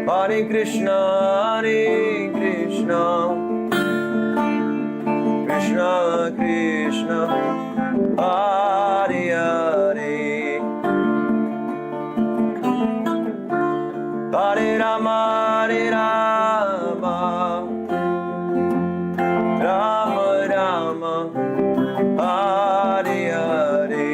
Hare Krishna, Krishna Krishna, Hare Hare, Hare Rama, Rama Rama, Hare Hare.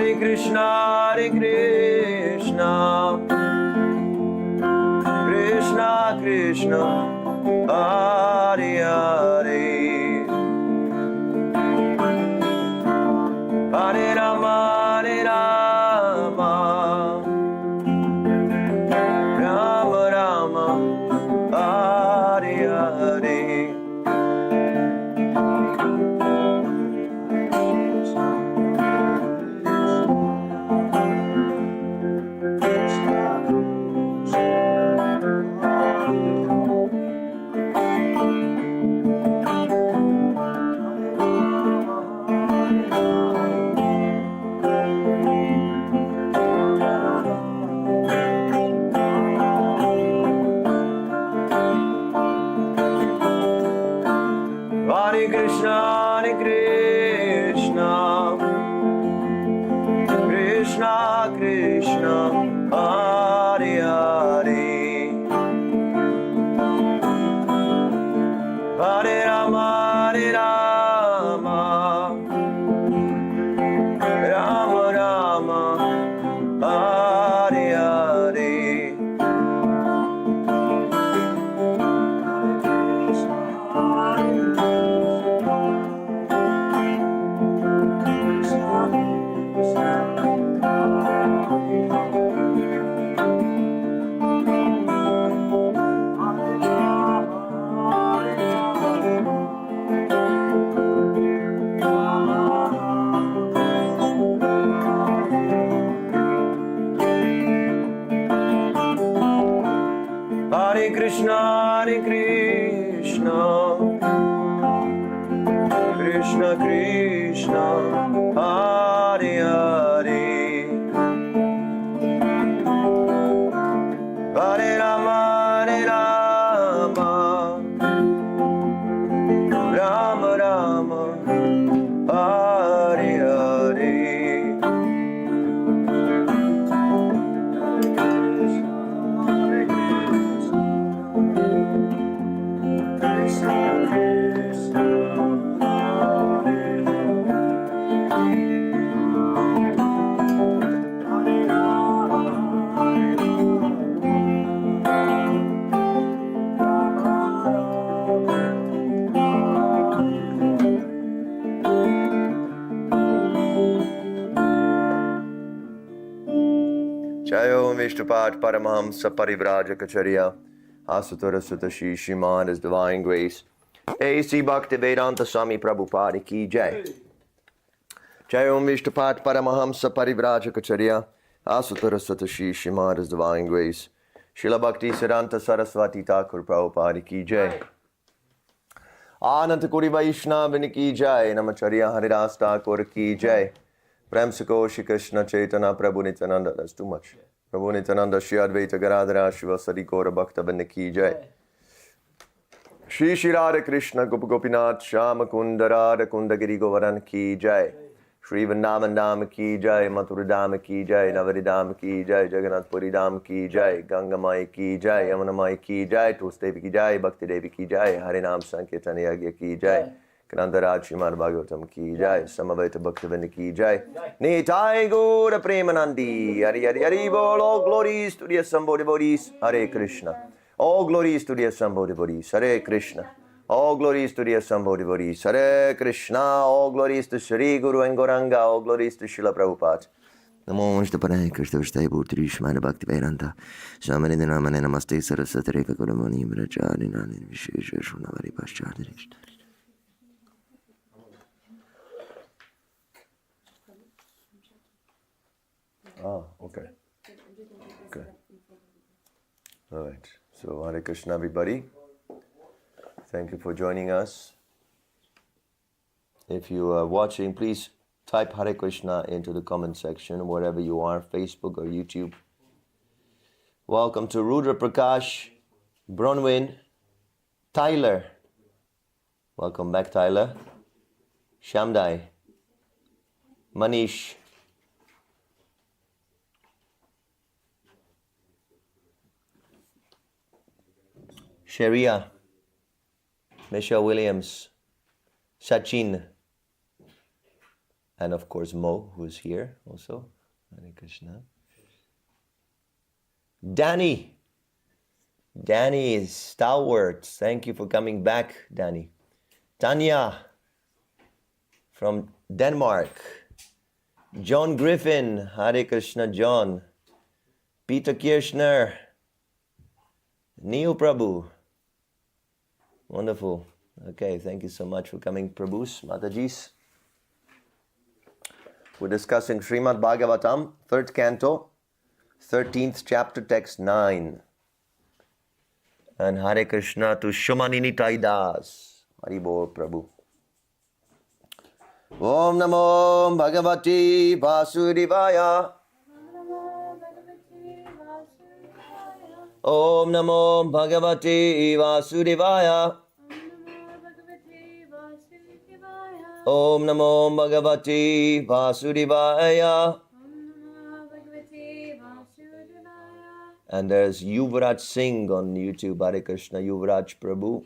Hare Krishna, Krishna Krishna, Hare Hare, Hare Rama, Rama Rama, Hare Hare. Hare Krishna, Krishna Krishna, Hare Hare, Hare Rama, Rama Rama, Hare Hare. Hare Krishna, Krishna Krishna, Hare Hare, Hare Rama, Rama Rama, Hare Hare. Jayo Vishnupat Paramhamsa Parivrajacharya Asutora Sutashi Srimad His Divine Grace A.C. Bhaktivedanta Swami Prabhupada Ki Jai. Jayo Vishnupat Paramhamsa Parivrajacharya Asutora Sutashi Srimad His Divine Grace Srila Bhakti Siddhanta Saraswati Thakur Prabhupada Ki Jai. Ananta Kuri Vaishnava Ki Jai. Namacharya Haridas Thakur Ki Jai. Prem Sako Shri Krishna Chaitanya Prabhu Nityananda. That's too much. Prabhu Nityananda Shri Advaita Garadhara Shiva Sadi Gaura Bhakta Vrinda Ki Jai. Shri Shri Radha Krishna Gopa Gopinath Shama Kunda Radha Kunda Giri Govardhan Ki Jai. Shri Vrindavan Dham Ki Jai. Mathura Dham Ki Jai. Navari Dham Ki Jai. Jagannath Puri Dham Ki Jai. Ganga Mai Ki Jai. Yamuna Mai Ki Jai. Tulsi Devi Ki Jai. Bhakti Devi Ki Jai. Harinam Sankirtan Yagya Ki Jai. Kanandaraj Srimad Bhagavatam Ki Jai. Samaveta Bhaktivinoda Ki Jai. Nitai Gaura Premanandi. Hari Hari Hari Bol. All glories to the Assembly devotees. Hare Krishna. All glories to the Assembly devotees. Hare Krishna. All glories to the Assembly devotees. Hare Krishna. All glories to Shri Guru and Gauranga. All glories to Srila Prabhupada. Namo Shtapane Krishna Vishtai Bhutri Shmana Bhakti Vedanta Shamani Namane Namaste Saraswati Reka Kulamani Brajani Nani Vishesha Shunavari Paschadri. Ah, okay. Okay. All right. So, Hare Krishna, everybody. Thank you for joining us. If you are watching, please type Hare Krishna into the comment section, wherever you are, Facebook or YouTube. Welcome to Rudra Prakash, Bronwyn, Tyler. Welcome back, Tyler. Shamdai, Manish. Sharia, Michelle Williams, Sachin, and of course Mo, who is here also. Hare Krishna. Danny is stalwart. Thank you for coming back, Danny. Tanya from Denmark. John Griffin, Hare Krishna John. Peter Kirchner. Neil Prabhu. Wonderful. Okay, thank you so much for coming, Prabhus, Matajis. We're discussing Srimad Bhagavatam, 3rd canto, 13th chapter, text 9. And Hare Krishna to Shumanini Taidas. Haribol Prabhu. Om Namo Bhagavati Vasudevaya. Om Namo Bhagavate Vasudevaya. Om Namo Bhagavate Vasudevaya. And there's Yuvraj Singh on YouTube. Hare Krishna, Yuvraj Prabhu.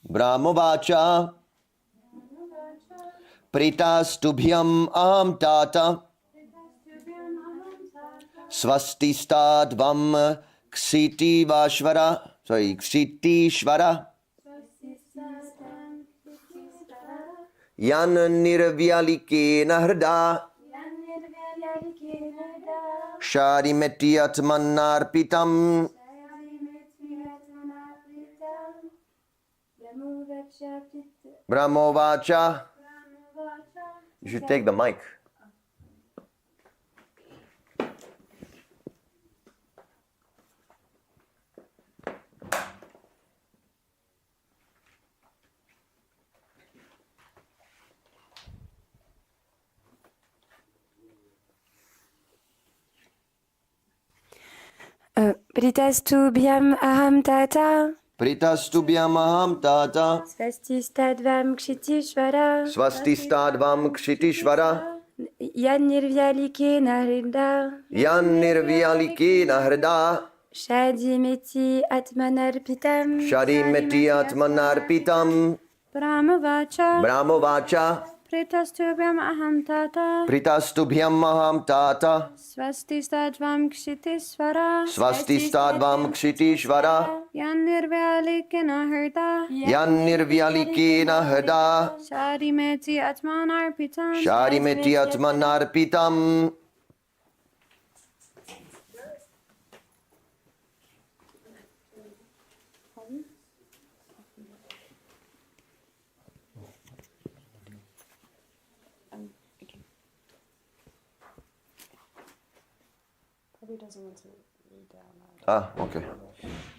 Brahmavacha Pritastubhyam aham tata Svastistadvam Ksitishvara. Yan nirvyalike nahrda Sharimetyat manarpitam. Brahmovacha. You should take the mic. Pritastubhyam aham tata. Pritastubhyam aham tata. Svastistadvam kshitishvara. Svastistadvam kshitishvara. Yan nirvyalike nahrida. Yan nirvyalike nahrida. Shadimeti atmanarpitam. Shadimeti atmanarpitam. Brahmavacha. Brahmavacha. Pritastubhyam aham tata. Pritastubhyam aham tata. Svastistadvam kshitishvara. Svastistadvam kshitishvara. Yan nirvyalike nahrida. Yan nirvyalike nahrida. Shadimeti atmanarpitam. Shadimeti atmanarpitam. Prabhu doesn't want to read down loud. Ah, okay.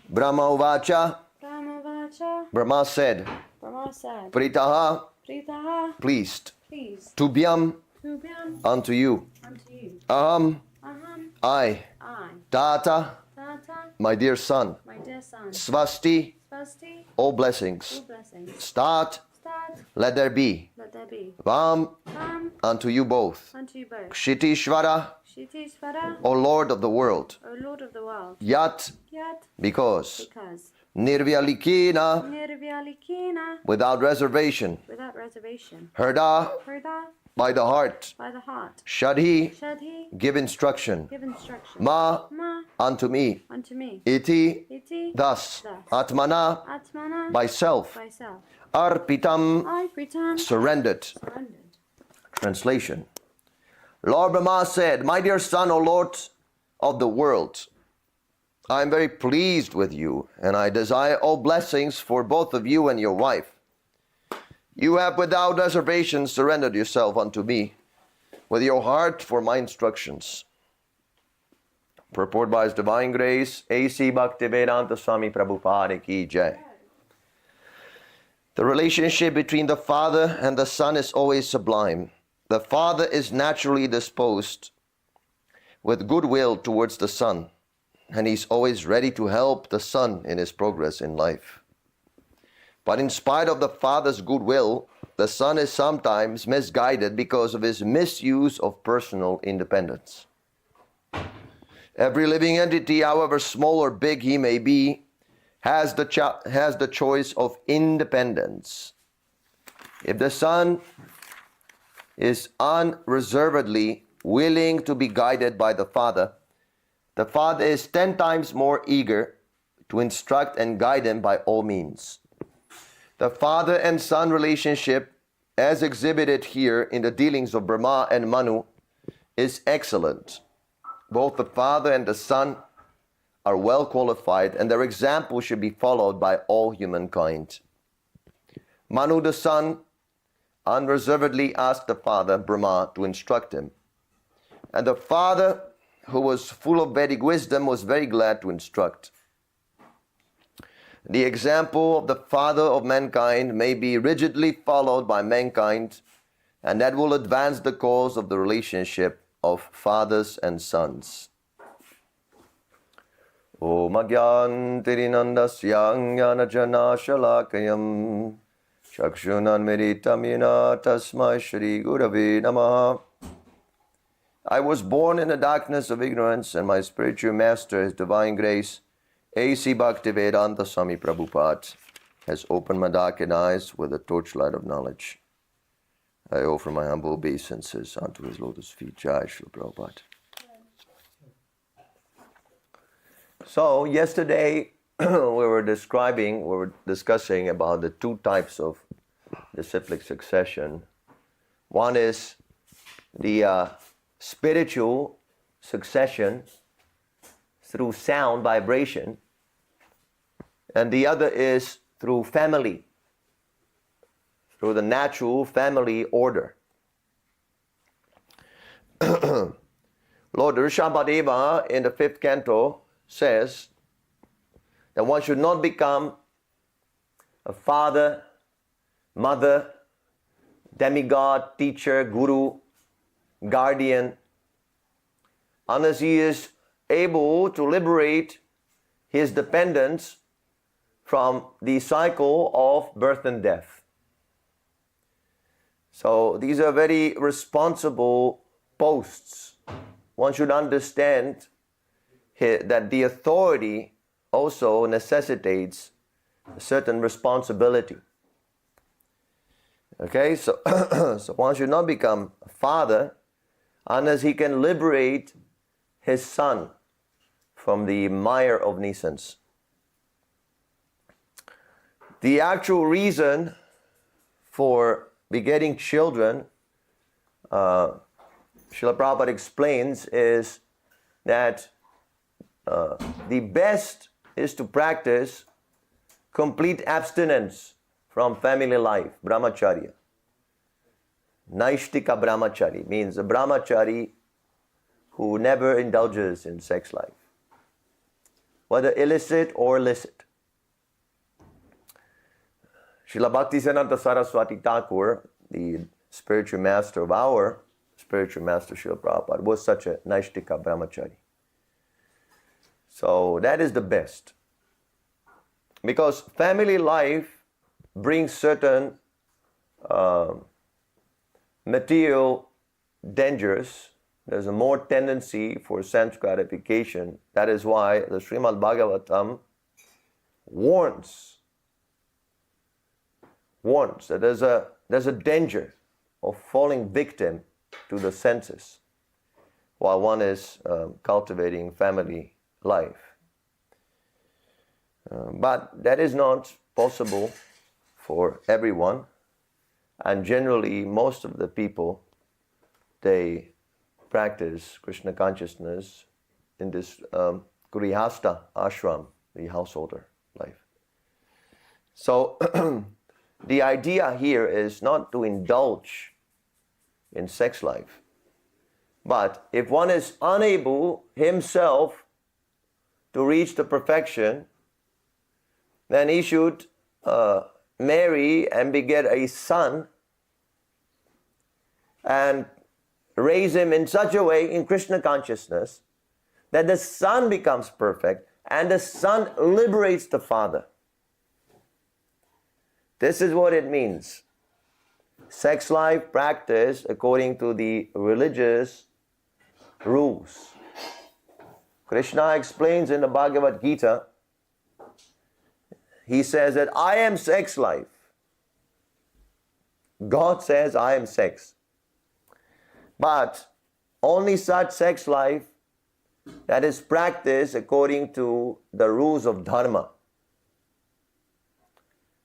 Brahma uvacha. Brahmavacha. Brahma said. Brahma said. Pritaha. Pritaha. Pleased. Please. Tubhyam. Tubhyam. Unto you. Unto you. Aham. Aham. I. Tata. Tata. My dear son. My dear son. Svasti. Svasti. All blessings. All blessings. Start. Start. Let there be. Let there be. Vam. Come Unto you both. unto you both. Kshitishvara. Kshitishvara. O Lord of the world. O Lord of the world. Yat. Yet. Because. Because. Nirvyalikina. Nirvyalikina. Without reservation. Without reservation. Herda. Herda. By the heart. By the heart. Shadhi. Shadhi. Give instruction. Give instruction. Ma. Ma. Unto me. Unto me. Iti. Iti. Thus. Thus. Atmana. Atmana. By self. By self. Arpitam. Surrendered. Surrendered. Translation. Lord Brahma said, my dear son, O Lord of the world, I am very pleased with you, and I desire all blessings for both of you and your wife. You have without reservation surrendered yourself unto me with your heart for my instructions. Purport by His Divine Grace, A.C. Bhaktivedanta Swami Prabhupada Ki Jai. The relationship between the Father and the Son is always sublime. The Father is naturally disposed with goodwill towards the Son, and He's always ready to help the Son in his progress in life. But in spite of the Father's goodwill, the Son is sometimes misguided because of his misuse of personal independence. Every living entity, however small or big he may be, has the choice of independence. If the Son is unreservedly willing to be guided by the Father is 10 times more eager to instruct and guide him by all means. The Father and Son relationship, as exhibited here in the dealings of Brahma and Manu, is excellent. Both the Father and the Son are well qualified, and their example should be followed by all humankind. Manu the Son unreservedly asked the Father, Brahma, to instruct him. And the Father, who was full of Vedic wisdom, was very glad to instruct. The example of the Father of mankind may be rigidly followed by mankind, and that will advance the cause of the relationship of fathers and sons. Om Agyan Tirinandasyang Yanajana Shalakayam Chakshunan Meritamina Tasmai Shri Gurave Namaha. I was born in the darkness of ignorance, and my spiritual master, His Divine Grace, A.C. Bhaktivedanta Swami Prabhupada, has opened my darkened eyes with the torchlight of knowledge. I offer my humble obeisances unto His lotus feet. Jai Srila Prabhupada. So, yesterday we were discussing about the two types of disciplic succession. One is the spiritual succession through sound vibration, and the other is through family, through the natural family order. Lord Rishabhadeva in the 5th canto says that one should not become a father, mother, demigod, teacher, guru, guardian, unless he is able to liberate his dependents from the cycle of birth and death. So these are very responsible posts. One should understand that the authority also necessitates a certain responsibility. Okay, so, so one should not become a father unless he can liberate his son from the mire of nescience. The actual reason for begetting children, Srila Prabhupada explains, is that the best is to practice complete abstinence from family life, brahmacharya. Naishtika brahmachari means a brahmachari who never indulges in sex life, whether illicit or licit. Srila Bhaktisiddhanta Saraswati Thakur, the spiritual master of our spiritual master Srila Prabhupada, was such a Naishtika brahmachari. So that is the best. Because family life brings certain material dangers. There's a more tendency for sense gratification. That is why the Srimad Bhagavatam warns that there's a danger of falling victim to the senses while one is cultivating family life. But that is not possible for everyone. And generally, most of the people, they practice Krishna consciousness in this Grihastha ashram, the householder life. So the idea here is not to indulge in sex life, but if one is unable himself to reach the perfection, then he should marry and beget a son and raise him in such a way in Krishna consciousness that the son becomes perfect and the son liberates the father. This is what it means. Sex life practice according to the religious rules. Krishna explains in the Bhagavad Gita, he says that I am sex life. God says I am sex. But only such sex life that is practiced according to the rules of dharma.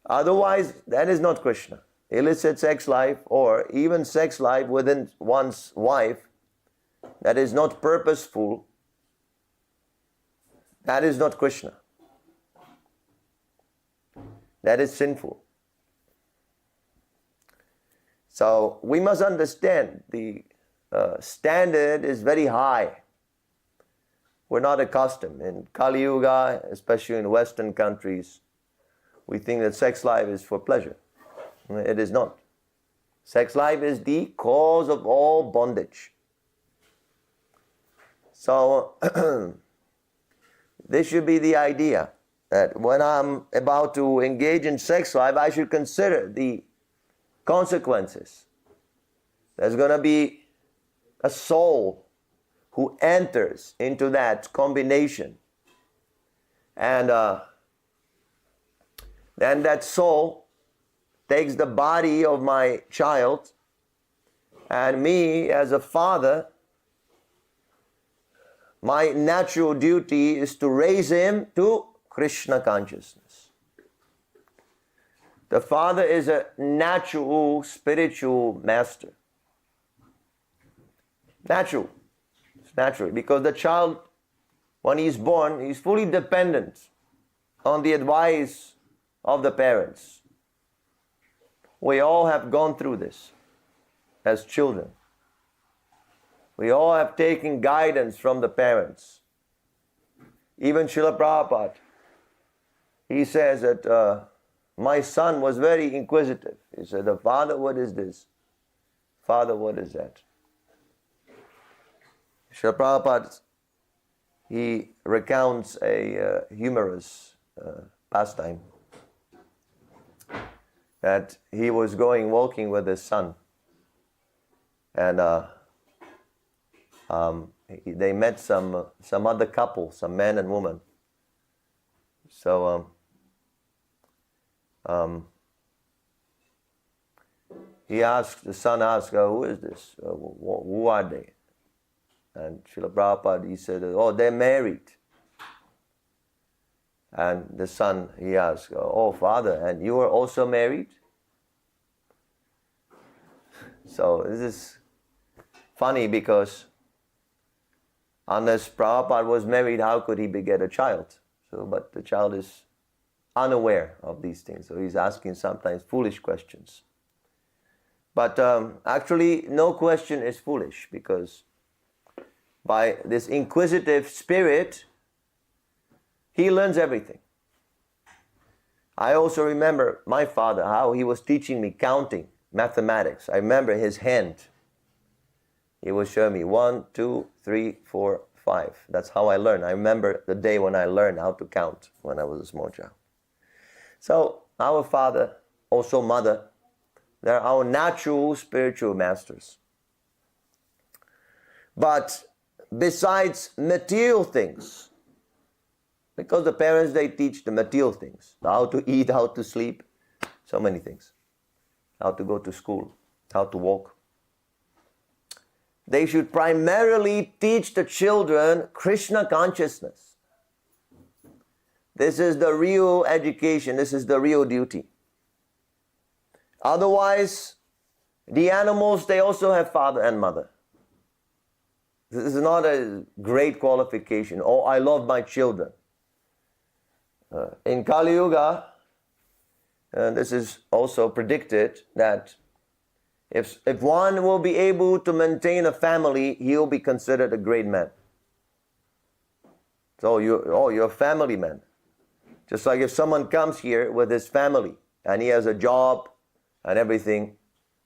Otherwise, that is not Krishna. Illicit sex life or even sex life within one's wife that is not purposeful, that is not Krishna. That is sinful. So we must understand the standard is very high. We're not accustomed. In Kali Yuga, especially in Western countries, we think that sex life is for pleasure. It is not. Sex life is the cause of all bondage. So this should be the idea, that when I'm about to engage in sex life, I should consider the consequences. There's going to be a soul who enters into that combination. And then that soul takes the body of my child, and me as a father, my natural duty is to raise him to Krishna consciousness. The father is a natural spiritual master. Natural. It's natural. Because the child, when he's born, he's fully dependent on the advice of the parents. We all have gone through this as children. We all have taken guidance from the parents. Even Srila Prabhupada, he says that my son was very inquisitive. He said, Father, what is this? Father, what is that? Srila Prabhupada, he recounts a humorous pastime that he was walking with his son, and they met some other couple, some man and woman. So the son asked, who is this? Who are they? And Srila Prabhupada, he said, oh, they're married. And the son, he asked, oh, father, and you are also married? So this is funny because unless Prabhupada was married, how could he beget a child? But the child is unaware of these things. So he's asking sometimes foolish questions. But actually, no question is foolish, because by this inquisitive spirit, he learns everything. I also remember my father, how he was teaching me counting, mathematics. I remember his hand. He was showing me 1, 2, 3, 4, 5. That's how I learned. I remember the day when I learned how to count when I was a small child. So our father, also mother, they're our natural spiritual masters. But besides material things, because the parents, they teach the material things, how to eat, how to sleep, so many things, how to go to school, how to walk. They should primarily teach the children Krishna consciousness. This is the real education, this is the real duty. Otherwise, the animals, they also have father and mother. This is not a great qualification. Oh, I love my children. In Kali Yuga, this is also predicted that if one will be able to maintain a family, he will be considered a great man. So you're a family man. Just like if someone comes here with his family and he has a job and everything,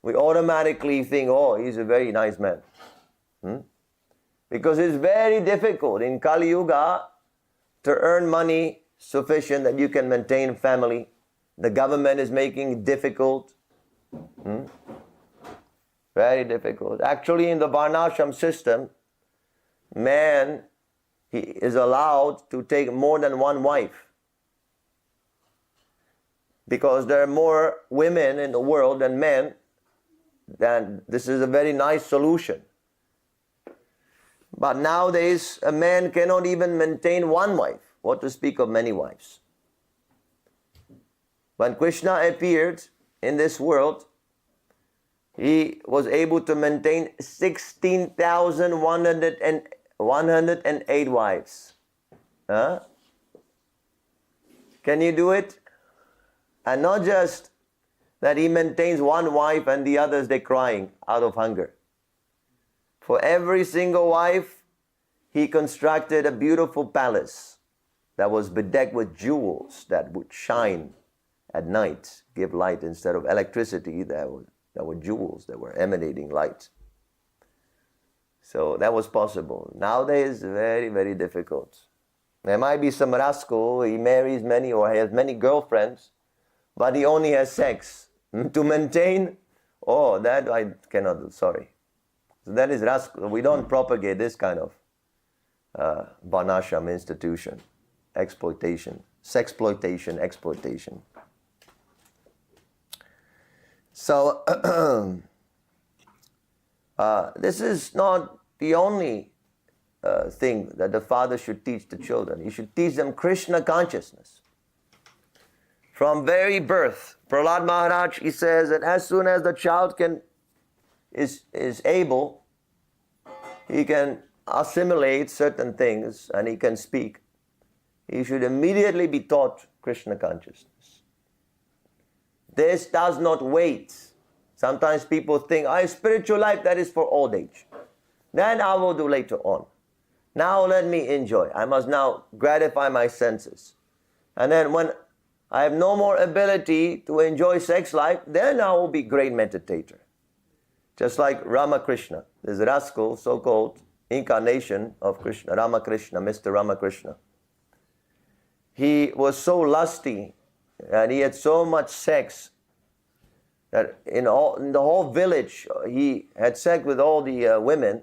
we automatically think, oh, he's a very nice man. Because it's very difficult in Kali Yuga to earn money sufficient that you can maintain family. The government is making it difficult. Very difficult. Actually, in the Varnashram system, man, he is allowed to take more than one wife. Because there are more women in the world than men, then this is a very nice solution. But nowadays, a man cannot even maintain one wife. What to speak of many wives? When Krishna appeared in this world, he was able to maintain 16,108 wives. Huh? Can you do it? And not just that he maintains one wife and the others they're crying out of hunger. For every single wife, he constructed a beautiful palace that was bedecked with jewels that would shine at night, give light instead of electricity. There were jewels that were emanating light. So that was possible. Nowadays, very, very difficult. There might be some rascal, he marries many or he has many girlfriends, but he only has sex. To maintain, oh, that I cannot do, sorry. So that is rascal. We don't propagate this kind of Varnashram institution, exploitation, sexploitation, exploitation. So, this is not the only thing that the father should teach the children. He should teach them Krishna consciousness. From very birth, Prahlad Maharaj, he says that as soon as the child is able, he can assimilate certain things and he can speak. He should immediately be taught Krishna consciousness. This does not wait. Sometimes people think, spiritual life, that is for old age. Then I will do later on. Now let me enjoy. I must now gratify my senses. And then when I have no more ability to enjoy sex life, then I will be great meditator. Just like Ramakrishna, this rascal, so-called incarnation of Krishna, Ramakrishna, Mr. Ramakrishna. He was so lusty and he had so much sex that in the whole village he had sex with all the women,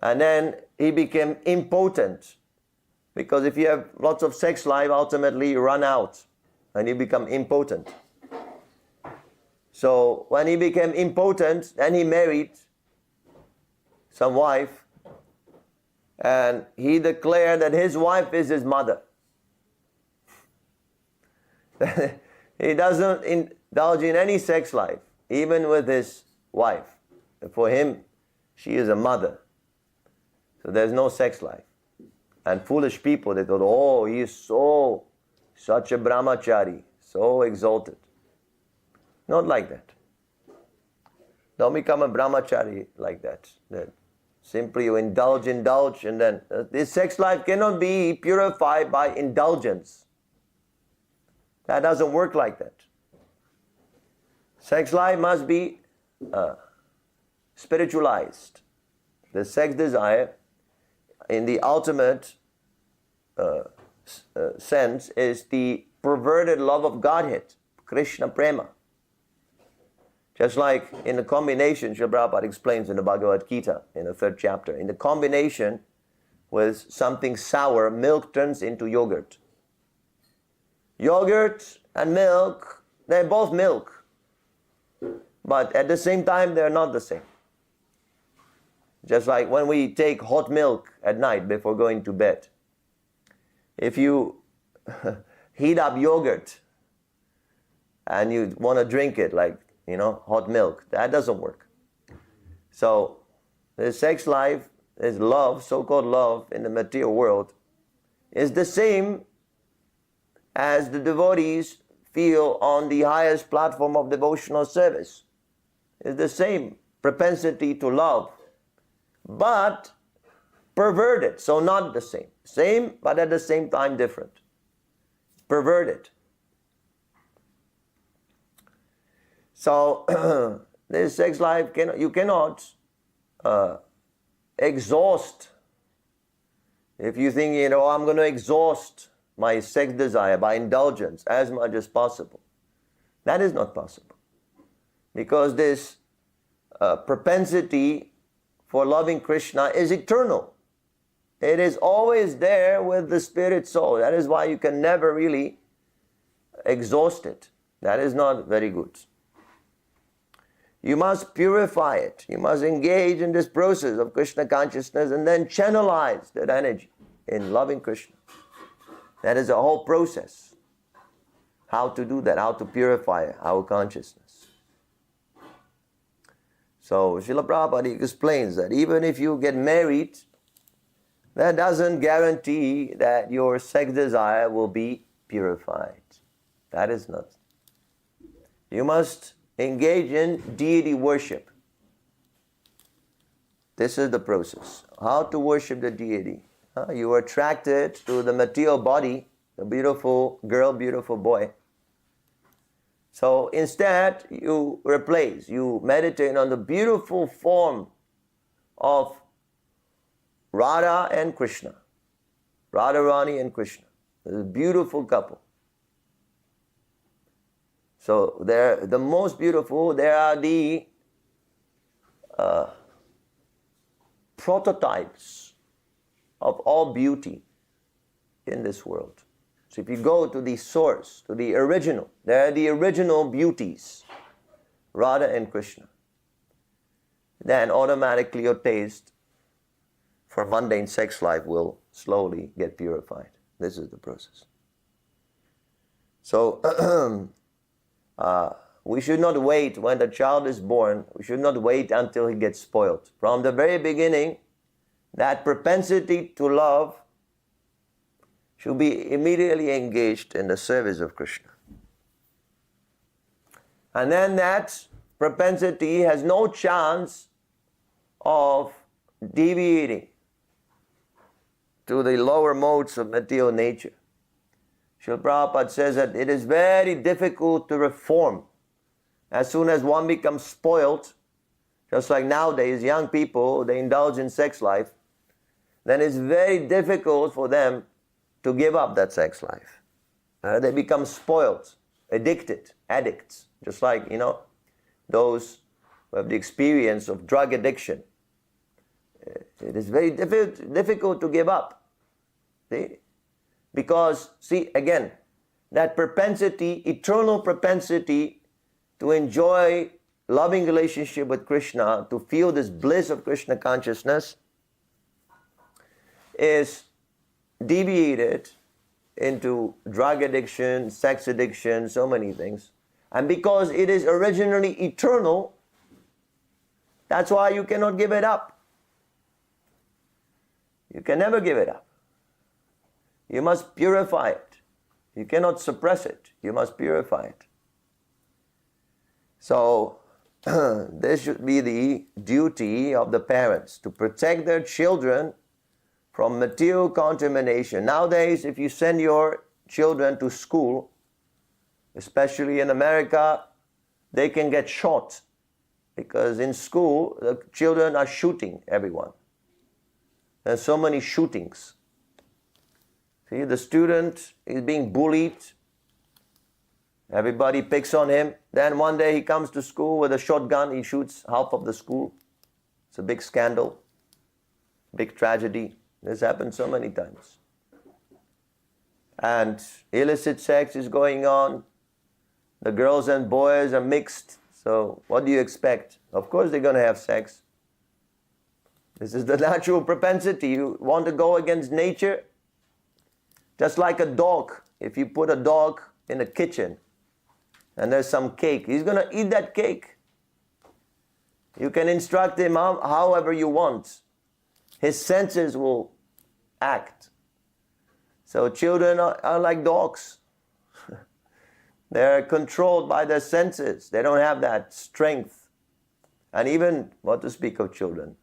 and then he became impotent. Because if you have lots of sex life, ultimately you run out and you become impotent. So when he became impotent, then he married some wife, and he declared that his wife is his mother. He doesn't indulge in any sex life, even with his wife. For him, she is a mother. So there's no sex life. And foolish people, they thought, oh, he is such a brahmachari, so exalted. Not like that. Don't become a brahmachari like that. That simply you indulge, and then this sex life cannot be purified by indulgence. That doesn't work like that. Sex life must be spiritualized. The sex desire, in the ultimate sense, is the perverted love of Godhead, Krishna Prema. Just like in the combination, Srila Prabhupada explains in the Bhagavad Gita, in the 3rd chapter, in the combination with something sour, milk turns into yogurt. Yogurt and milk, they're both milk, but at the same time, they're not the same. Just like when we take hot milk at night before going to bed. If you heat up yogurt and you want to drink it like, hot milk. That doesn't work. So the sex life is love, so-called love in the material world, is the same as the devotees feel on the highest platform of devotional service. It's the same propensity to love, but perverted. So not the same. Same, but at the same time different. Perverted. So this sex life, you cannot exhaust. If you think, I'm going to exhaust my sex desire by indulgence as much as possible. That is not possible. Because this propensity for loving Krishna is eternal. It is always there with the spirit soul. That is why you can never really exhaust it. That is not very good. You must purify it. You must engage in this process of Krishna consciousness and then channelize that energy in loving Krishna. That is a whole process. How to do that, how to purify our consciousness. So Srila Prabhupada explains that even if you get married, that doesn't guarantee that your sex desire will be purified. That is not. You must engage in deity worship. This is the process. How to worship the deity. You are attracted to the material body, the beautiful girl, beautiful boy. So instead, you meditate on the beautiful form of Radha and Krishna. Radharani and Krishna. It's a beautiful couple. So they're the most beautiful. They are the prototypes of all beauty in this world. So if you go to the source, to the original, they are the original beauties, Radha and Krishna. Then automatically your taste for mundane sex life will slowly get purified. This is the process. So we should not wait when the child is born. We should not wait until he gets spoiled. From the very beginning, that propensity to love should be immediately engaged in the service of Krishna. And then that propensity has no chance of deviating to the lower modes of material nature. Srila Prabhupada says that it is very difficult to reform. As soon as one becomes spoiled, just like nowadays, young people, they indulge in sex life, then it's very difficult for them to give up that sex life. They become spoiled, addicts, just like, those who have the experience of drug addiction. It is very difficult to give up. See? Because, again, that propensity, eternal propensity to enjoy loving relationship with Krishna, to feel this bliss of Krishna consciousness, is deviated into drug addiction, sex addiction, so many things. And because it is originally eternal, that's why you cannot give it up. You can never give it up. You must purify it. You cannot suppress it. You must purify it. So, this should be the duty of the parents, to protect their children from material contamination. Nowadays, if you send your children to school, especially in America, they can get shot. Because in school, the children are shooting everyone. There's so many shootings. See, the student is being bullied. Everybody picks on him. Then one day he comes to school with a shotgun. He shoots half of the school. It's a big scandal. Big tragedy. This happens so many times. And illicit sex is going on. The girls and boys are mixed. So what do you expect? Of course they're going to have sex. This is the natural propensity. You want to go against nature? Just like a dog. If you put a dog in a kitchen and there's some cake. He's going to eat that cake. You can instruct him however you want. His senses will act. So children are like dogs. They're controlled by their senses. They don't have that strength. And even, what to speak of children,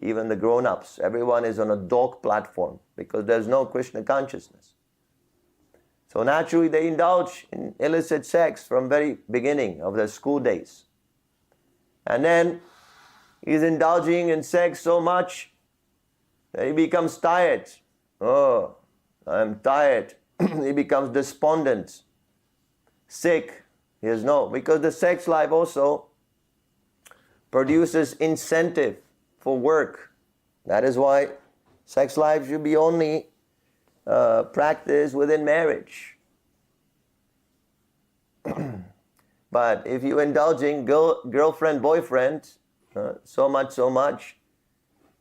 even the grown-ups, everyone is on a dog platform because there's no Krishna consciousness. So naturally they indulge in illicit sex from very beginning of their school days. And then he's indulging in sex so much that he becomes tired. Oh, I'm tired. He becomes despondent, sick. He has no, because the sex life also produces incentive for work. That is why sex life should be only practiced within marriage. But if you indulging girlfriend, boyfriend, so much,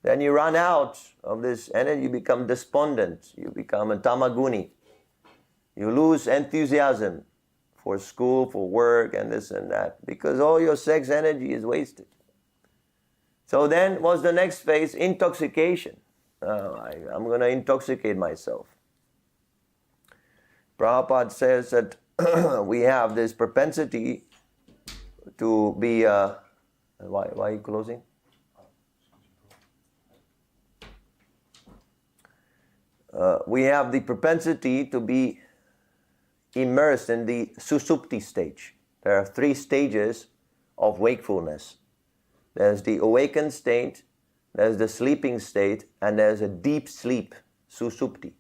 then you run out of this energy, you become despondent, you become a tamaguni. You lose enthusiasm for school, for work, and this and that, because all your sex energy is wasted. So then what's the next phase? Intoxication. I'm going to intoxicate myself. Prabhupada says that we have this propensity to be... why are you closing? We have the propensity to be immersed in the susupti stage. There are 3 stages of wakefulness. There's the awakened state, there's the sleeping state, and there's a deep sleep, susupti.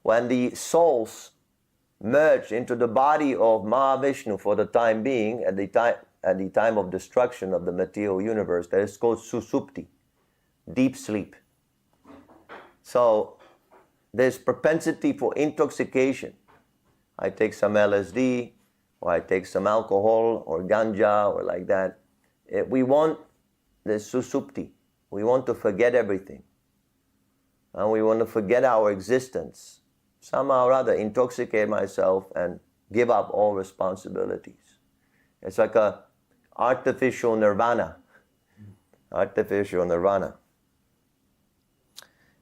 When the souls merge into the body of Mahavishnu for the time being, at the time of destruction of the material universe, that is called susupti, deep sleep. So there's propensity for intoxication. I take some LSD, or I take some alcohol, or ganja, or like that. We want this susupti. We want to forget everything. And we want to forget our existence. Somehow or other, intoxicate myself and give up all responsibilities. It's like a artificial nirvana. Artificial nirvana.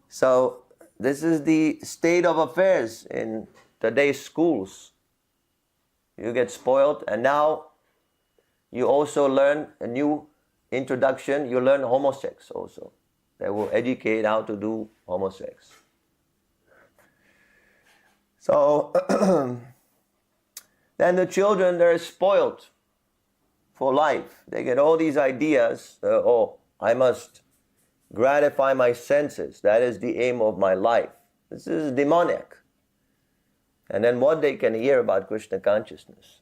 So this is the state of affairs in today's schools. You get spoiled, and now you also learn a new introduction. You learn homosex also. They will educate how to do homosex. So then the children, they're spoiled for life. They get all these ideas. I must gratify my senses. That is the aim of my life. This is demonic. And then what they can hear about Krishna consciousness.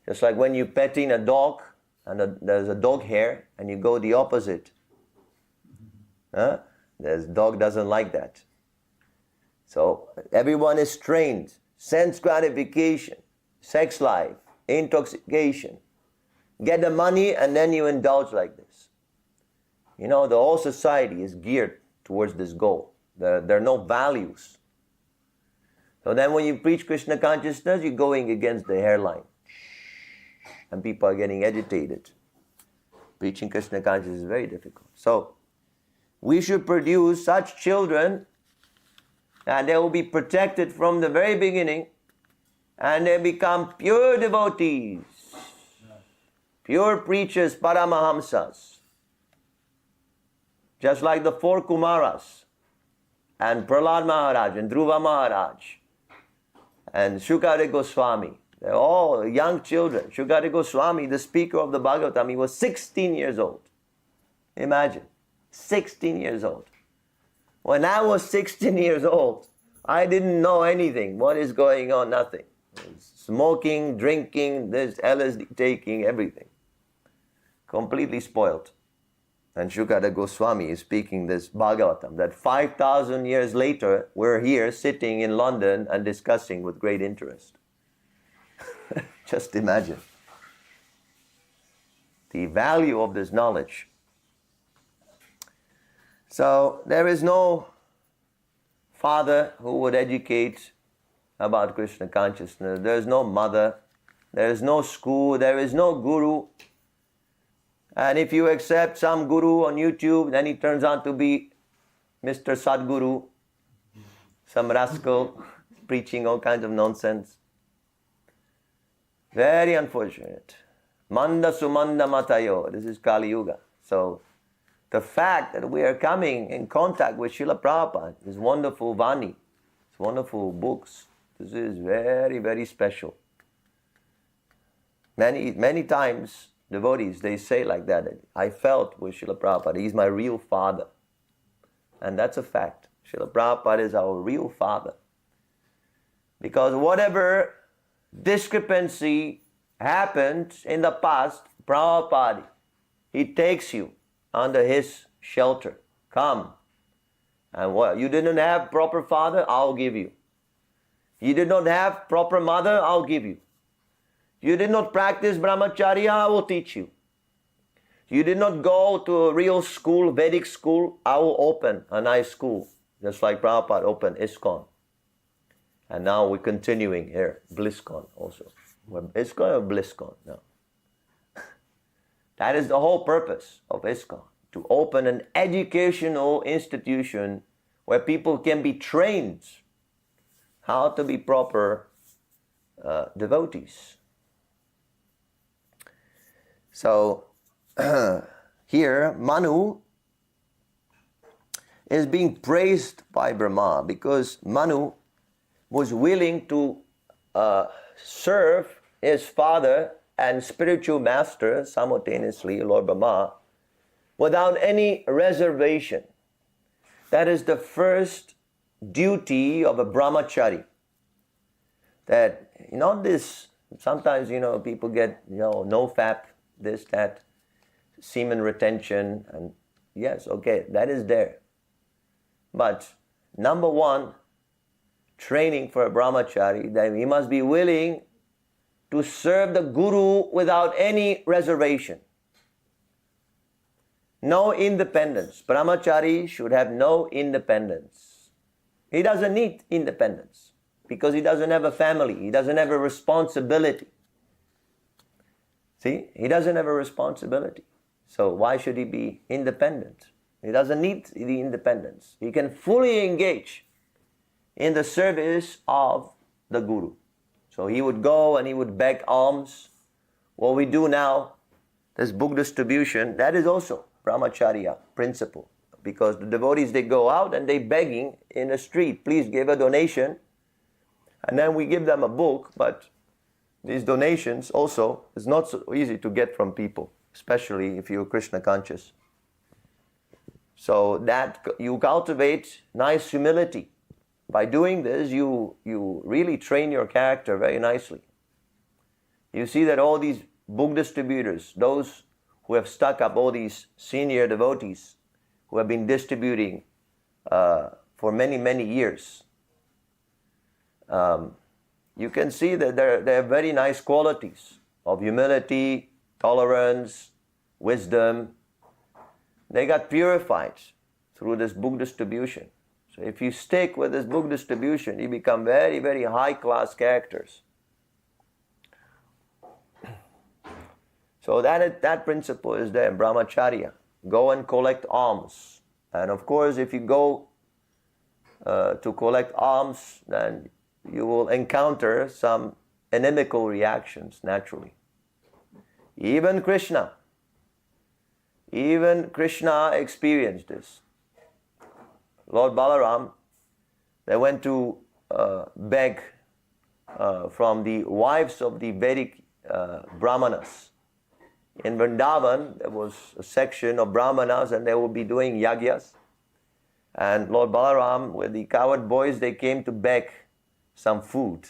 Just like when you're petting a dog, and there's a dog hair, and you go the opposite. The dog doesn't like that. So everyone is trained. Sense gratification, sex life, intoxication. Get the money, and then you indulge like this. You know, the whole society is geared towards this goal. There are no values. So then when you preach Krishna consciousness, you're going against the hairline. And people are getting agitated. Preaching Krishna consciousness is very difficult. So we should produce such children, and they will be protected from the very beginning, and they become pure devotees, pure preachers, paramahamsas. Just like the 4 Kumaras, and Prahlad Maharaj, and Dhruva Maharaj, and Shukadeva Goswami. They're all young children. Shukadeva Goswami, the speaker of the Bhagavatam, he was 16 years old. Imagine, 16 years old. When I was 16 years old, I didn't know anything. What is going on? Nothing. Smoking, drinking, this LSD taking, everything. Completely spoiled. And Shukadeva Goswami is speaking this Bhagavatam, that 5,000 years later, we're here sitting in London and discussing with great interest. Just imagine the value of this knowledge. So there is no father who would educate about Krishna consciousness. There is no mother There is no school, there is no guru. And if you accept some guru on YouTube, then he turns out to be Mr. Sadguru, some rascal preaching all kinds of nonsense. Very unfortunate. Manda sumanda matayo. This is Kali Yuga. So the fact that we are coming in contact with Srila Prabhupada, his wonderful Vani, his wonderful books, this is very, very special. Many times devotees, they say like that, I felt with Srila Prabhupada, he's my real father. And that's a fact. Srila Prabhupada is our real father. Because whatever discrepancy happened in the past, Prabhupada, he takes you under his shelter. Come. And what? You didn't have proper father? I'll give you. You did not have proper mother? I'll give you. You did not practice brahmacharya? I will teach you. You did not go to a real school, Vedic school? I will open a nice school. Just like Prabhupada opened ISKCON. And now we're continuing here, BlissCon also. ISKCON or BlissCon? No. That is the whole purpose of ISKCON, to open an educational institution where people can be trained how to be proper devotees. So here Manu is being praised by Brahma because Manu was willing to serve his father and spiritual master simultaneously, Lord Brahma, without any reservation. That is the first duty of a brahmachari. That, this, sometimes, people get, no fap, this, that, semen retention, and yes, okay, that is there. But number one, training for a brahmachari, that he must be willing to serve the guru without any reservation. No independence. Brahmachari should have no independence. He doesn't need independence because he doesn't have a family. He doesn't have a responsibility. See, he doesn't have a responsibility. So why should he be independent? He doesn't need the independence. He can fully engage in the service of the guru. So he would go and he would beg alms. What we do now, this book distribution, that is also brahmacharya principle. Because the devotees, they go out and they begging in the street, please give a donation. And then we give them a book, but these donations also is not so easy to get from people, especially if you're Krishna conscious. So that you cultivate nice humility. By doing this, you really train your character very nicely. You see that all these book distributors, those who have stuck up, all these senior devotees who have been distributing for many, many years, you can see that they have very nice qualities of humility, tolerance, wisdom. They got purified through this book distribution. So if you stick with this book distribution, you become very, very high-class characters. So that principle is there in brahmacharya. Go and collect alms. And of course, if you go to collect alms, then you will encounter some inimical reactions naturally. Even Krishna experienced this. Lord Balaram, they went to beg from the wives of the Vedic Brahmanas. In Vrindavan, there was a section of Brahmanas and they would be doing yagyas. And Lord Balaram, with the cowherd boys, they came to beg some food.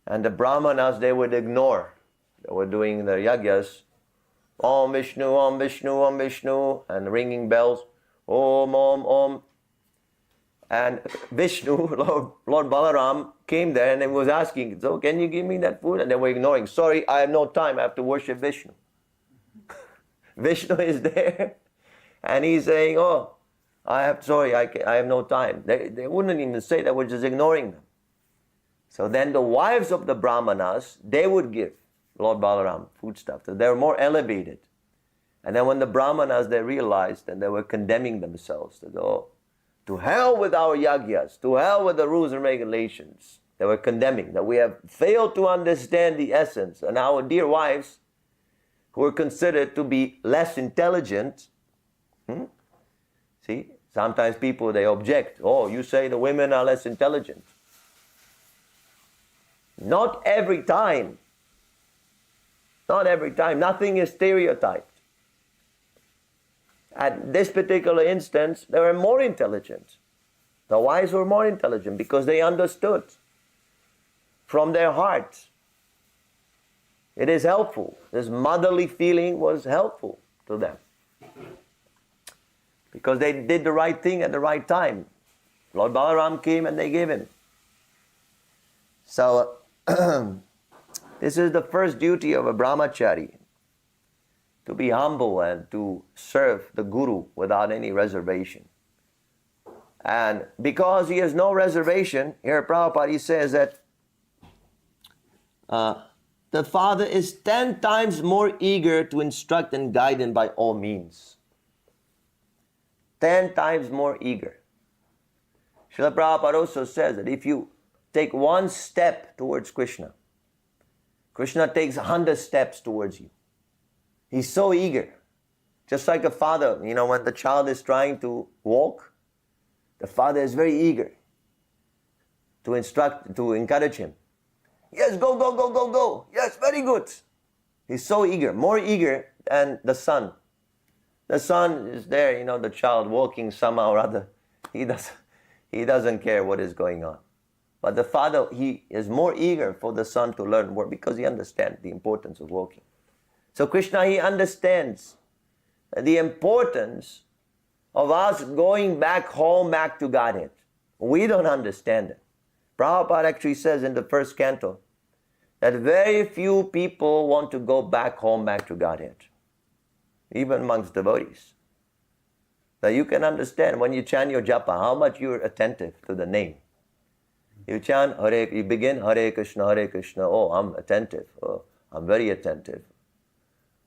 And the Brahmanas, they would ignore. They were doing their yagyas. Om Vishnu, Om Vishnu, Om Vishnu, and ringing bells. Om, Om, Om. And Vishnu, Lord Balaram, came there and he was asking, so can you give me that food? And they were ignoring. Sorry, I have no time. I have to worship Vishnu. Vishnu is there. And he's saying, oh, I have no time. They wouldn't even say that, we're just ignoring them. So then the wives of the Brahmanas, they would give Lord Balaram foodstuff. So they were more elevated. And then when the Brahmanas, they realized and they were condemning themselves, that, oh, to hell with our yagyas, to hell with the rules and regulations. They were condemning that we have failed to understand the essence. And our dear wives, who are considered to be less intelligent, see, sometimes people, they object. Oh, you say the women are less intelligent. Not every time. Not every time. Nothing is stereotyped. At this particular instance, they were more intelligent. The wives were more intelligent because they understood from their heart. It is helpful. This motherly feeling was helpful to them. Because they did the right thing at the right time. Lord Balaram came and they gave him. So, this is the first duty of a brahmachari. To be humble and to serve the Guru without any reservation. And because he has no reservation, here Prabhupada says that the father is 10 times more eager to instruct and guide him by all means. 10 times more eager. Srila Prabhupada also says that if you take one step towards Krishna, Krishna takes 100 steps towards you. He's so eager. Just like a father, when the child is trying to walk, the father is very eager to instruct, to encourage him. Yes, go, go, go, go, go. Yes, very good. He's so eager, more eager than the son. The son is there, the child walking somehow or other. He doesn't care what is going on. But the father, he is more eager for the son to learn more because he understands the importance of walking. So Krishna, he understands the importance of us going back home, back to Godhead. We don't understand it. Prabhupada actually says in the first canto that very few people want to go back home, back to Godhead, even amongst devotees. That you can understand when you chant your japa, how much you're attentive to the name. You chant, you begin Hare Krishna, oh, I'm attentive, oh, I'm very attentive.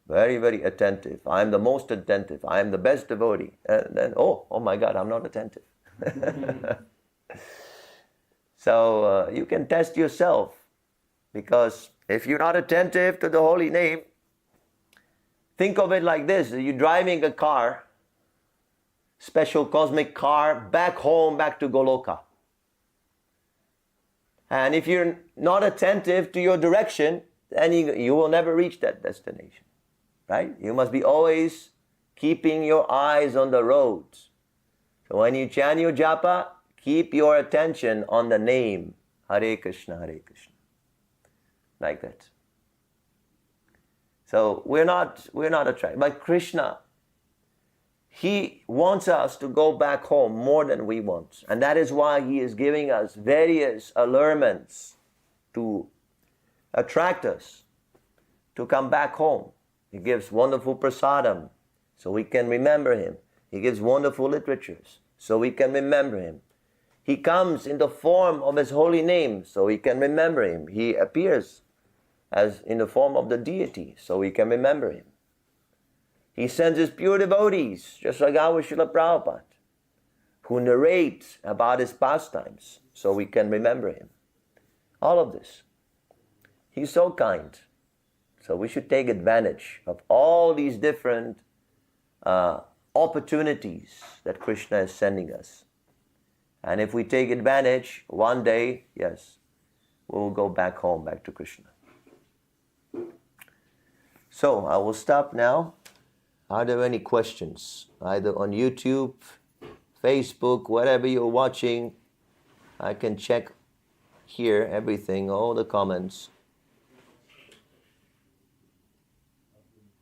Very, very attentive. I am the most attentive. I am the best devotee. And then, oh my God, I'm not attentive. So you can test yourself. Because if you're not attentive to the holy name, think of it like this. You're driving a car, special cosmic car, back home, back to Goloka. And if you're not attentive to your direction, then you will never reach that destination. Right? You must be always keeping your eyes on the road. So when you chant your japa, keep your attention on the name Hare Krishna, Hare Krishna. Like that. So we're not attracted. But Krishna, he wants us to go back home more than we want. And that is why he is giving us various allurements to attract us to come back home. He gives wonderful prasadam, so we can remember him. He gives wonderful literatures, so we can remember him. He comes in the form of his holy name, so we can remember him. He appears as in the form of the deity, so we can remember him. He sends his pure devotees, just like our Srila Prabhupada, who narrate about his pastimes, so we can remember him. All of this. He's so kind. So we should take advantage of all these different opportunities that Krishna is sending us. And if we take advantage, one day, yes, we'll go back home, back to Krishna. So I will stop now. Are there any questions? Either on YouTube, Facebook, whatever you're watching, I can check here everything, all the comments.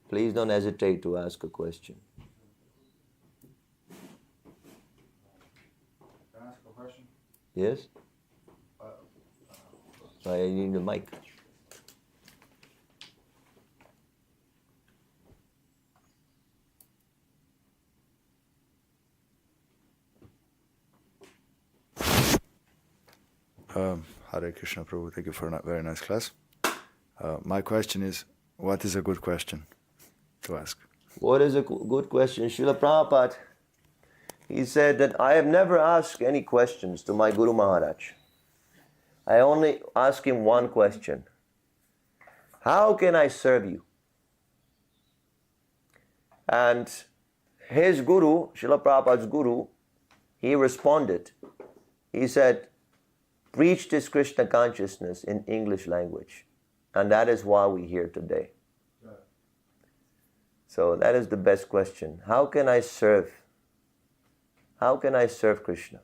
Please don't hesitate to ask a question. Can I ask a question? Yes? I need the mic. Hare Krishna, Prabhu. Thank you for a very nice class. My question is, what is a good question to ask? What is a good question? Srila Prabhupada, he said that I have never asked any questions to my Guru Maharaj. I only ask him one question. How can I serve you? And his Guru, Srila Prabhupada's Guru, he responded. He said, preach this Krishna consciousness in English language. And that is why we're here today. So that is the best question. How can I serve? How can I serve Krishna?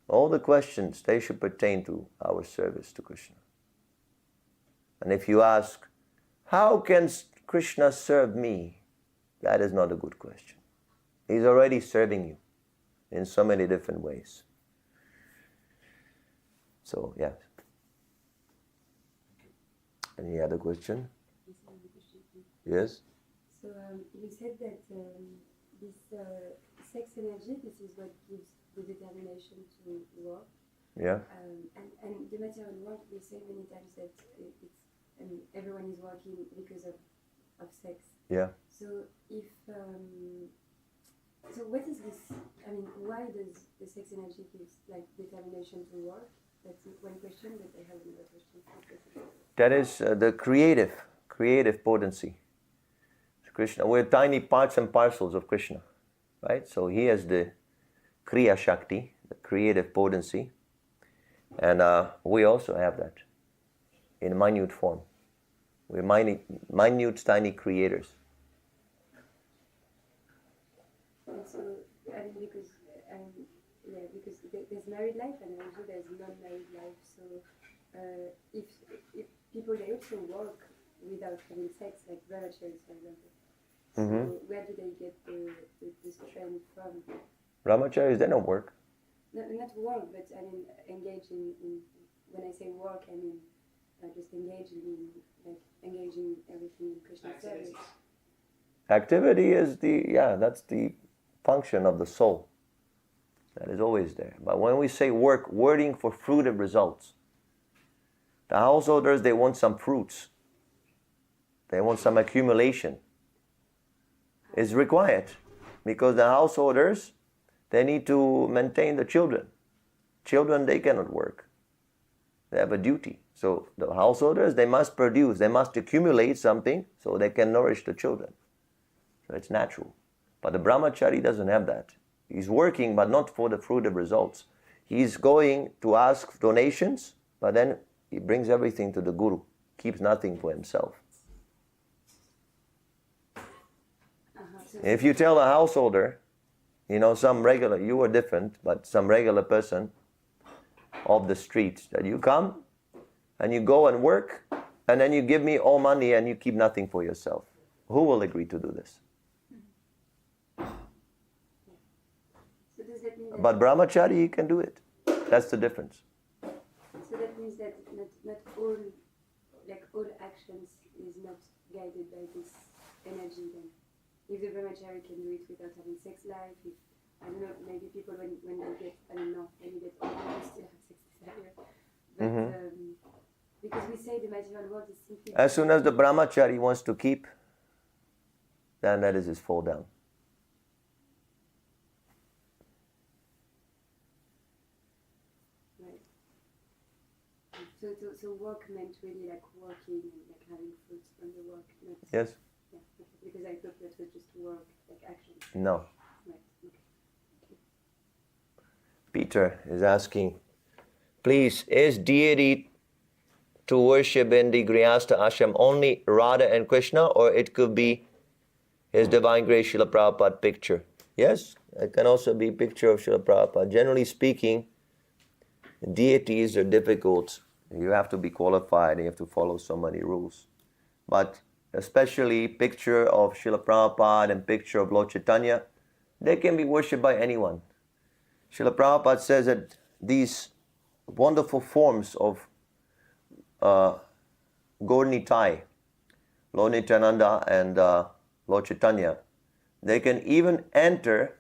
All the questions, they should pertain to our service to Krishna. And if you ask, how can Krishna serve me? That is not a good question. He's already serving you in so many different ways. So, yes. Any other question? Yes? So you said that this sex energy, this is what gives the determination to work. Yeah. And the material world, we say many times that everyone is working because of sex. Yeah. So if so what is this? I mean, why does the sex energy gives like determination to work? That's one question, but I have another question. That is the creative potency. Krishna, we're tiny parts and parcels of Krishna, right? So he has the Kriya Shakti, the creative potency, and we also have that in minute form. We're minute, tiny creators. And so, I mean, because there's married life and also there's non-married life. So, if people they also work without having sex, like brahmacharis, for example. So where do they get the strength from? Brahmacharis, they don't work. No, not work, but I mean engage in when I say work, I mean just engaging everything in Krishna's service. Activity is that's the function of the soul. That is always there. But when we say work, wording for fruitive results. The householders, they want some fruits. They want some accumulation. It's required because the householders, they need to maintain the children. Children, they cannot work. They have a duty. So the householders, they must produce, they must accumulate something so they can nourish the children. So it's natural. But the brahmachari doesn't have that. He's working, but not for the fruitive results. He's going to ask donations, but then he brings everything to the Guru, keeps nothing for himself. If you tell a householder, some regular, you are different, but some regular person of the streets, that you come and you go and work, and then you give me all money and you keep nothing for yourself. Who will agree to do this? So does that mean that But brahmachari, he can do it. That's the difference. So that means that not all actions is not guided by this energy then. If the brahmachari can do it without having sex life, if, I don't know, maybe people when they get, I don't know, when you get older, they still have sex desire. But because we say the material world is simply... As soon as the brahmachari wants to keep, then that is his fall down. Right. So work meant really like working and like having fruits from the work, not... Yes? Yeah, okay. Because I thought that was just work, like action. No. Right, okay. Peter is asking, please, is deity to worship in the Grihastha ashram only Radha and Krishna, or it could be His Divine Grace Srila Prabhupada picture? Yes, it can also be picture of Srila Prabhupada. Generally speaking, deities are difficult. You have to be qualified, you have to follow so many rules. But especially picture of Srila Prabhupada and picture of Lord Chaitanya, they can be worshipped by anyone. Srila Prabhupada says that these wonderful forms of Gaur Nitai, Lord Nityananda and Lord Chaitanya, they can even enter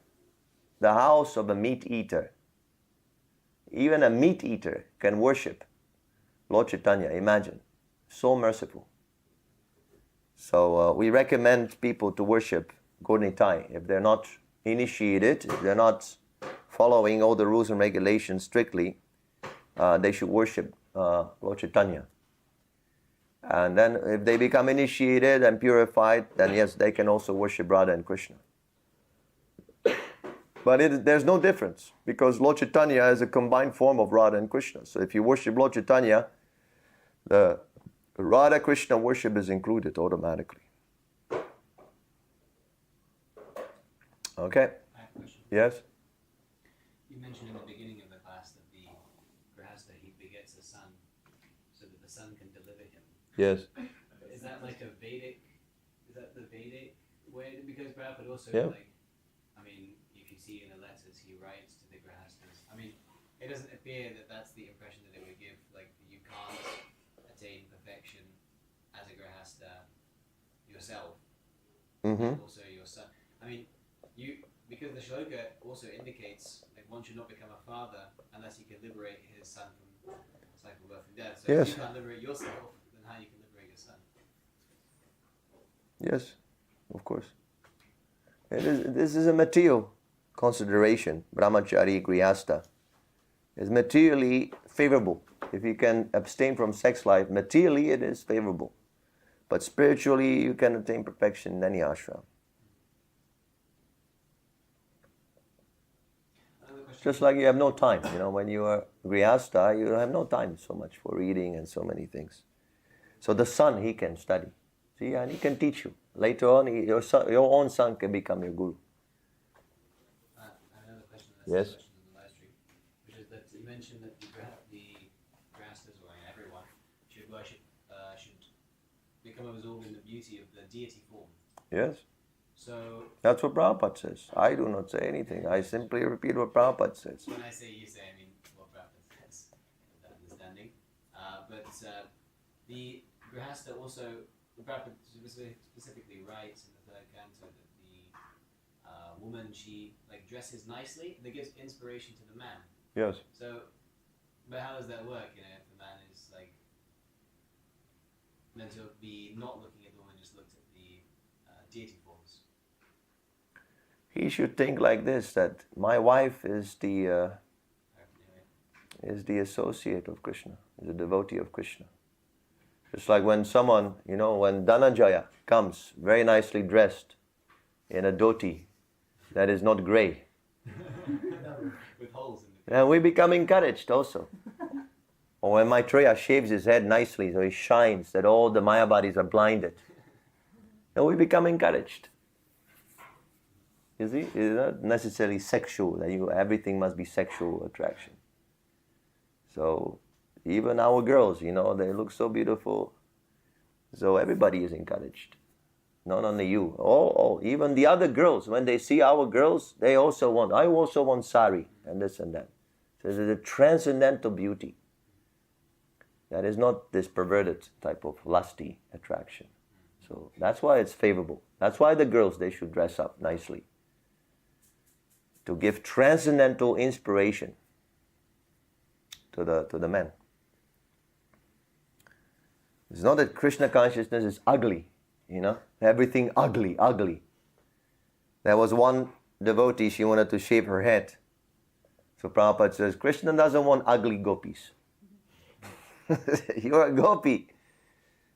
the house of a meat eater. Even a meat eater can worship Lord Chaitanya, imagine. So merciful. So we recommend people to worship Gaura if they're not initiated, if they're not following all the rules and regulations strictly, they should worship Lord Chaitanya. And then if they become initiated and purified, then yes, they can also worship Radha and Krishna. But there's no difference, because Lord Chaitanya is a combined form of Radha and Krishna. So if you worship Lord Chaitanya, the Radha Krishna worship is included automatically. Okay? I have a question. Yes? You mentioned in the beginning of the class that the Grihastha, he begets a son so that the son can deliver him. Yes. Is that like a Vedic, is that the Vedic way? Because Prabhupada also, Yeah. I mean, if you see in the letters he writes to the Grihasthas, I mean, it doesn't appear that that's the impression that it would give, like you can't attain perfection as a Grihastha yourself, also your son. I mean, because the shloka also indicates like one should not become a father unless he can liberate his son from cycle of birth and death. So Yes. if you can't liberate yourself, then how you can liberate your son? Yes, of course. This is a material consideration. Brahmachari, Grihastha is materially favorable. If you can abstain from sex life, materially it is favorable. But spiritually you can attain perfection in any ashram. Another question. Just like you have no time, when you are Grihastha, you have no time so much for reading and so many things. So the son, he can study. See, and he can teach you. Later on, your own son can become your guru. I have another question. Yes. A question on the live stream, which is that you mentioned that the Grihasthas, or everyone, should worship, should become absorbed in the beauty of the deity form. Yes. So That's what Prabhupada says. I do not say anything. I simply repeat what Prabhupada says. when I say you say, I mean what Prabhupada says, that understanding. But the Grihastha also, Prabhupada specifically writes in the third canto that the woman, she dresses nicely and that gives inspiration to the man. Yes. So, but how does that work? If the man is meant to be not looking at the woman, just looked at the deity forms. He should think like this, that my wife is the associate of Krishna, is a devotee of Krishna. Just like when someone, when Dhananjaya comes very nicely dressed in a dhoti that is not grey, With holes in the and we become encouraged also. Or when Maitreya shaves his head nicely so he shines, that all the Mayavadis are blinded, and we become encouraged. You see, it's not necessarily sexual, that everything must be sexual attraction. So even our girls, they look so beautiful. So everybody is encouraged. Not only you. Even the other girls, when they see our girls, I also want sari and this and that. So there's a transcendental beauty. That is not this perverted type of lusty attraction. So that's why it's favorable. That's why the girls, they should dress up nicely. To give transcendental inspiration to the men. It's not that Krishna consciousness is ugly, everything ugly. There was one devotee, she wanted to shave her head. So Prabhupada says, Krishna doesn't want ugly gopis. You're a gopi.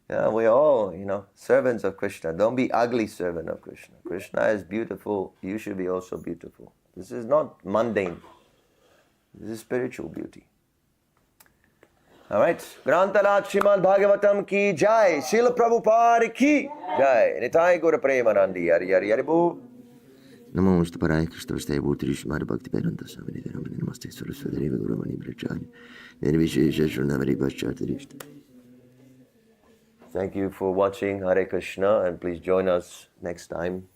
We're all, servants of Krishna. Don't be ugly servant of Krishna. Krishna is beautiful. You should be also beautiful. This is not mundane. This is spiritual beauty. All right. Grantalat Srimad Bhagavatam ki jai. Srila Prabhupada ki jai. Nitai Gora Premanandi. Yari yari yari boo. Namo Paraya Krishna Bhutri Srimad Bhakti Vedanta Swami Ramani Namaste Saraswati Deva Guru Mani Brajani Nirvishesha Shunamari Paschartarishta. Thank you for watching Hare Krishna, and please join us next time.